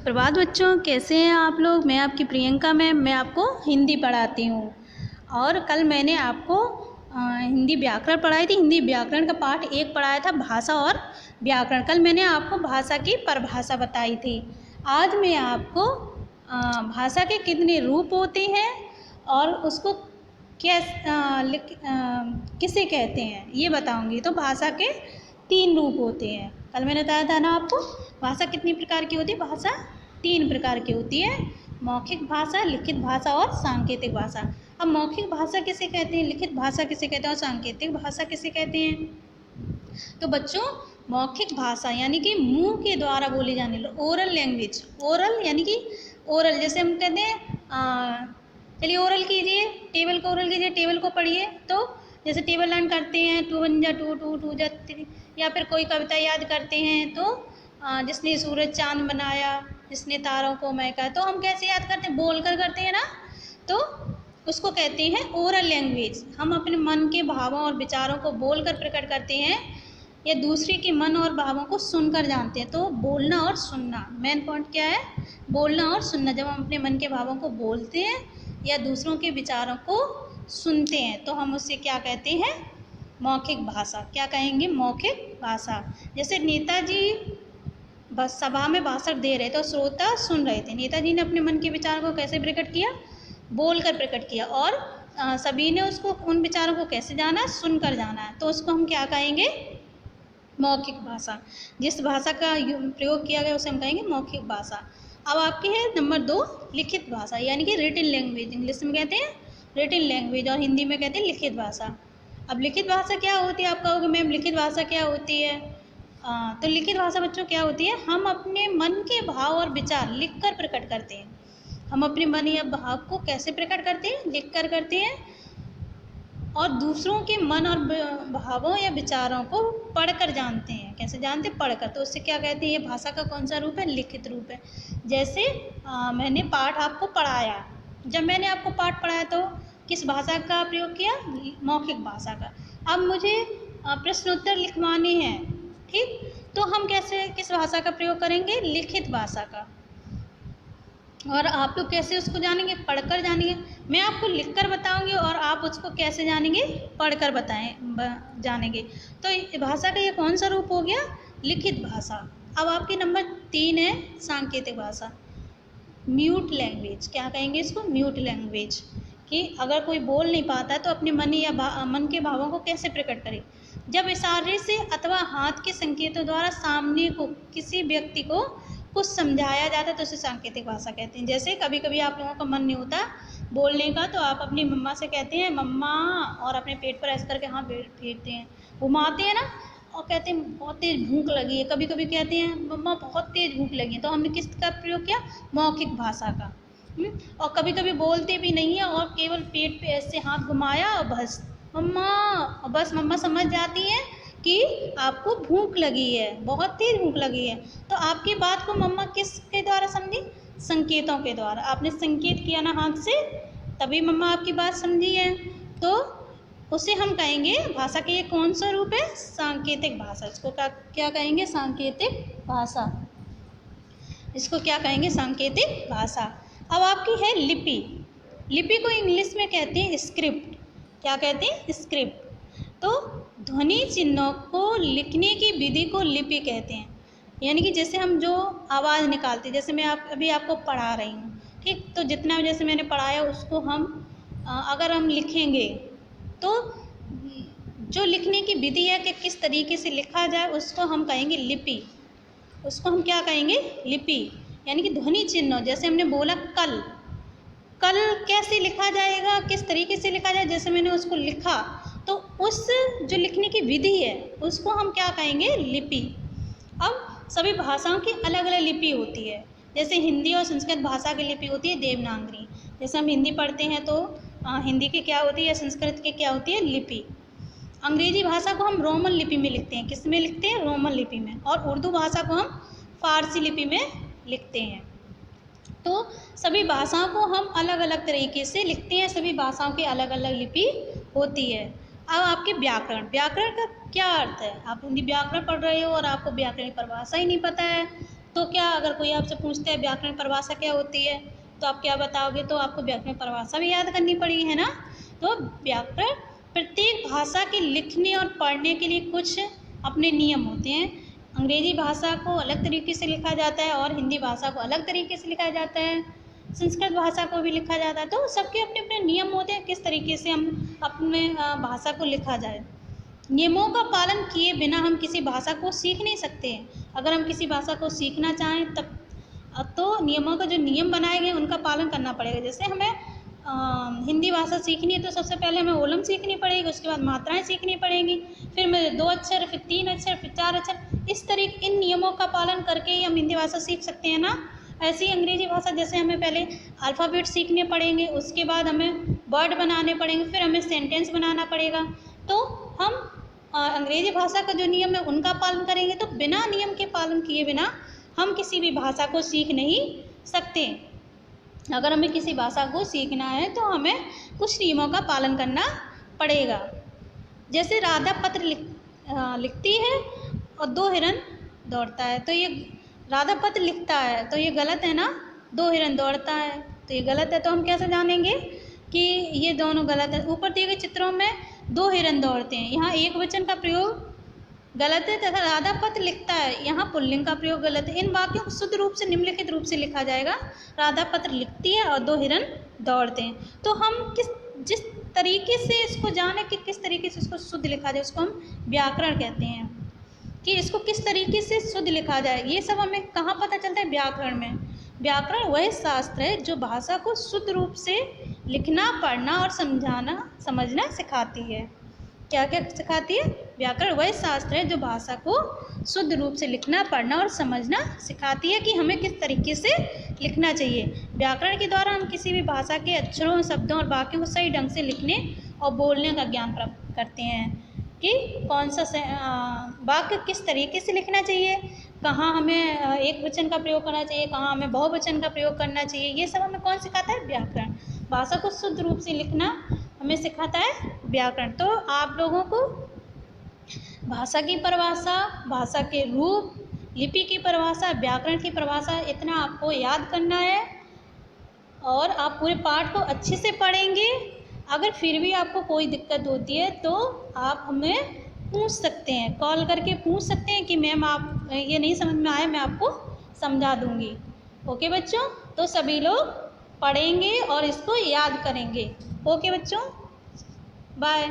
प्रभात बच्चों, कैसे हैं आप लोग। मैं आपकी प्रियंका मैम, मैं आपको हिंदी पढ़ाती हूँ। और कल मैंने आपको हिंदी व्याकरण पढ़ाई थी। हिंदी व्याकरण का पाठ 1 पढ़ाया था, भाषा और व्याकरण। कल मैंने आपको भाषा की परिभाषा बताई थी। आज मैं आपको भाषा के कितने रूप होते हैं और उसको किसे कहते हैं ये बताऊंगी। तो भाषा के 3 रूप होते हैं। कल मैंने बताया था ना आपको, भाषा कितनी प्रकार की होती है। भाषा 3 प्रकार की होती है, मौखिक भाषा, लिखित भाषा और सांकेतिक भाषा। अब मौखिक भाषा किसे कहते हैं, लिखित भाषा किसे कहते हैं और सांकेतिक भाषा किसे कहते हैं। तो बच्चों, मौखिक भाषा यानी कि मुंह के द्वारा बोली जाने वाली ओरल लैंग्वेज। ओरल यानी कि ओरल, जैसे हम कहते हैं चलिए ओरल कीजिए, टेबल को ओरल कीजिए, टेबल को पढ़िए। तो जैसे टेबल लर्न करते हैं 2 1 जा 2 2 2 जा 3, या फिर कोई कविता याद करते हैं तो जिसने सूरज चांद बनाया, जिसने तारों को महका, तो हम कैसे याद करते हैं, बोल कर करते हैं ना। तो उसको कहते हैं ओरल लैंग्वेज। हम अपने मन के भावों और विचारों को बोलकर प्रकट करते हैं या दूसरे के मन और भावों को सुनकर जानते हैं। तो बोलना और सुनना, मेन पॉइंट क्या है, बोलना और सुनना। जब हम अपने मन के भावों को बोलते हैं या दूसरों के विचारों को सुनते हैं तो हम उससे क्या कहते हैं, मौखिक भाषा। क्या कहेंगे, मौखिक भाषा। जैसे नेताजी बस सभा में भाषण दे रहे थे और श्रोता सुन रहे थे। नेताजी ने अपने मन के विचार को कैसे प्रकट किया, बोलकर प्रकट किया, और सभी ने उसको उन विचारों को कैसे जाना, सुनकर जाना है। तो उसको हम क्या कहेंगे, मौखिक भाषा। जिस भाषा का प्रयोग किया गया उसे हम कहेंगे मौखिक भाषा। अब आपकी है नंबर 2, लिखित भाषा यानी कि रिटन लैंग्वेज। इंग्लिश में कहते हैं रिटन लैंग्वेज और हिंदी में कहते हैं लिखित भाषा। अब लिखित भाषा क्या होती है, आप कहोगे मैम लिखित भाषा क्या होती है। तो लिखित भाषा बच्चों क्या होती है, हम अपने मन के भाव और विचार लिखकर प्रकट करते हैं। हम अपने मन या भाव को कैसे प्रकट करते हैं, लिखकर करते हैं, और दूसरों के मन और भावों या विचारों को पढ़कर जानते हैं। कैसे जानते हैं, पढ़कर। तो उससे क्या कहते हैं, ये भाषा का कौन सा रूप है, लिखित रूप है। जैसे मैंने पाठ आपको पढ़ाया, जब मैंने आपको पाठ पढ़ाया तो किस भाषा का प्रयोग किया, मौखिक भाषा का। अब मुझे प्रश्न उत्तर लिखवाने हैं, ठीक, तो हम कैसे किस भाषा का प्रयोग करेंगे, लिखित भाषा का। और आप लोग कैसे उसको जानेंगे, पढ़कर जानेंगे। मैं आपको लिखकर बताऊंगी और आप उसको कैसे जानेंगे, पढ़कर जानेंगे। तो भाषा का ये कौन सा रूप हो गया, लिखित भाषा। अब आपके नंबर 3 है सांकेतिक भाषा, म्यूट लैंग्वेज। क्या कहेंगे इसको, म्यूट लैंग्वेज। कि अगर कोई बोल नहीं पाता है तो अपने मन या मन के भावों को कैसे प्रकट करे। जब इशारे से अथवा हाथ के संकेतों द्वारा सामने को किसी व्यक्ति को कुछ समझाया जाता है तो उसे सांकेतिक भाषा कहते हैं। जैसे कभी कभी आप लोगों का मन नहीं होता बोलने का तो आप अपनी मम्मा से कहते हैं मम्मा, और अपने पेट पर ऐसे करके हाथ फेरते हैं, घुमाते हैं ना, और कहते हैं बहुत तेज़ भूख लगी है। कभी कभी कहते हैं मम्मा बहुत तेज़ भूख लगी है। तो हमने किसका प्रयोग किया, मौखिक भाषा का। और कभी कभी बोलते भी नहीं है और केवल पेट पे ऐसे हाथ घुमाया और बस मम्मा, और बस मम्मा समझ जाती हैं कि आपको भूख लगी है, बहुत तेज़ भूख लगी है। तो आपकी बात को मम्मा किसके द्वारा समझी, संकेतों के द्वारा। आपने संकेत किया ना हाथ से, तभी मम्मा आपकी बात समझी है। तो उसे हम कहेंगे, भाषा के ये कौन सा रूप है, सांकेतिक भाषा। इसको क्या कहेंगे, सांकेतिक भाषा। इसको क्या कहेंगे, सांकेतिक भाषा। अब आपकी है लिपि। लिपि को इंग्लिश में कहते हैं स्क्रिप्ट। क्या कहते हैं, स्क्रिप्ट। तो ध्वनि चिन्हों को लिखने की विधि को लिपि कहते हैं। यानी कि जैसे हम जो आवाज़ निकालते हैं, जैसे मैं अभी आपको पढ़ा रही हूँ, ठीक, तो जितना जैसे मैंने पढ़ाया उसको हम अगर हम लिखेंगे तो जो लिखने की विधि है कि किस तरीके से लिखा जाए उसको हम कहेंगे लिपि। उसको हम क्या कहेंगे, लिपि। यानी कि ध्वनि चिन्ह, जैसे हमने बोला कल, कल कैसे लिखा जाएगा, किस तरीके से लिखा जाए, जैसे मैंने उसको लिखा तो उस जो लिखने की विधि है उसको हम क्या कहेंगे, लिपि। अब सभी भाषाओं की अलग अलग लिपि होती है। जैसे हिंदी और संस्कृत भाषा की लिपि होती है देवनागरी। जैसे हम हिंदी पढ़ते हैं तो हिंदी की क्या होती है, संस्कृत की क्या होती है, लिपि। अंग्रेजी भाषा को हम रोमन लिपि में लिखते हैं। किस में लिखते हैं, रोमन लिपि में। और उर्दू भाषा को हम फारसी लिपि में लिखते हैं। तो सभी भाषाओं को हम अलग अलग तरीके से लिखते हैं। सभी भाषाओं की अलग अलग लिपि होती है। अब आपके व्याकरण, व्याकरण का क्या अर्थ है। आप हिंदी व्याकरण पढ़ रहे हो और आपको व्याकरण की परिभाषा ही नहीं पता है तो क्या अगर कोई आपसे पूछता है व्याकरण परिभाषा क्या होती है तो आप क्या बताओगे? तो आपको व्याकरण परिभाषा भी याद करनी पड़ेगी, है ना। तो व्याकरण प्रत्येक भाषा के लिखने और पढ़ने के लिए कुछ अपने नियम होते हैं। अंग्रेजी भाषा को अलग तरीके से लिखा जाता है और हिंदी भाषा को अलग तरीके से लिखा जाता है, संस्कृत भाषा को भी लिखा जाता है। तो सबके अपने अपने नियम होते हैं किस तरीके से हम अपने भाषा को लिखा जाए। नियमों का पालन किए बिना हम किसी भाषा को सीख नहीं सकते। अगर हम किसी भाषा को सीखना चाहें तब तो नियमों का जो नियम बनाए गए उनका पालन करना पड़ेगा। जैसे हमें हिंदी भाषा सीखनी है तो सबसे पहले हमें ओलम सीखनी पड़ेगी, उसके बाद मात्राएं सीखनी पड़ेंगी, फिर मैं 2 अक्षर, फिर 3 अक्षर, फिर 4 अक्षर, इस तरीके इन नियमों का पालन करके ही हम हिंदी भाषा सीख सकते हैं ना। ऐसे ही अंग्रेजी भाषा जैसे हमें पहले अल्फ़ाबेट सीखने पड़ेंगे, उसके बाद हमें वर्ड बनाने पड़ेंगे, फिर हमें सेंटेंस बनाना पड़ेगा। तो हम अंग्रेजी भाषा का जो नियम है उनका पालन करेंगे तो बिना नियम के पालन किए बिना हम किसी भी भाषा को सीख नहीं सकते। अगर हमें किसी भाषा को सीखना है तो हमें कुछ नियमों का पालन करना पड़ेगा। जैसे राधा पत्र लिखती है और 2 हिरन दौड़ता है, तो ये राधा पत्र लिखता है तो ये गलत है ना, 2 हिरन दौड़ता है तो ये गलत है। तो हम कैसे जानेंगे कि ये दोनों गलत है? ऊपर दिए गए चित्रों में 2 हिरन दौड़ते हैं, यहाँ एक वचन का प्रयोग गलत है तथा राधा पत्र लिखता है, यहाँ पुल्लिंग का प्रयोग गलत है। इन वाक्यों को शुद्ध रूप से निम्नलिखित रूप से लिखा जाएगा। राधा पत्र लिखती है और 2 हिरन दौड़ते हैं। तो हम जिस तरीके से इसको जाने कि किस तरीके से इसको शुद्ध लिखा जाए उसको हम व्याकरण कहते हैं, कि इसको किस तरीके से शुद्ध लिखा जाए। ये सब हमें कहाँ पता चलता है? व्याकरण में। व्याकरण वह शास्त्र है जो भाषा को शुद्ध रूप से लिखना, पढ़ना और समझना सिखाती है। क्या क्या सिखाती है? व्याकरण वह शास्त्र है जो भाषा को शुद्ध रूप से लिखना, पढ़ना और समझना सिखाती है कि हमें किस तरीके से लिखना चाहिए। व्याकरण के द्वारा हम किसी भी भाषा के अक्षरों, शब्दों और वाक्यों को सही ढंग से लिखने और बोलने का ज्ञान प्राप्त करते हैं कि कौन सा वाक्य किस तरीके से लिखना चाहिए, कहाँ हमें एक वचन का प्रयोग करना चाहिए, कहाँ हमें बहुवचन का प्रयोग करना चाहिए। ये सब हमें कौन सिखाता है? व्याकरण। भाषा को शुद्ध रूप से लिखना हमें सिखाता है व्याकरण। तो आप लोगों को भाषा की परिभाषा, भाषा के रूप, लिपि की परिभाषा, व्याकरण की परिभाषा इतना आपको याद करना है और आप पूरे पाठ को अच्छे से पढ़ेंगे। अगर फिर भी आपको कोई दिक्कत होती है तो आप हमें पूछ सकते हैं, कॉल करके पूछ सकते हैं कि मैम आप ये नहीं समझ में आया, मैं आपको समझा दूँगी। ओके बच्चों, तो सभी लोग पढ़ेंगे और इसको याद करेंगे। ओके बच्चों, बाय।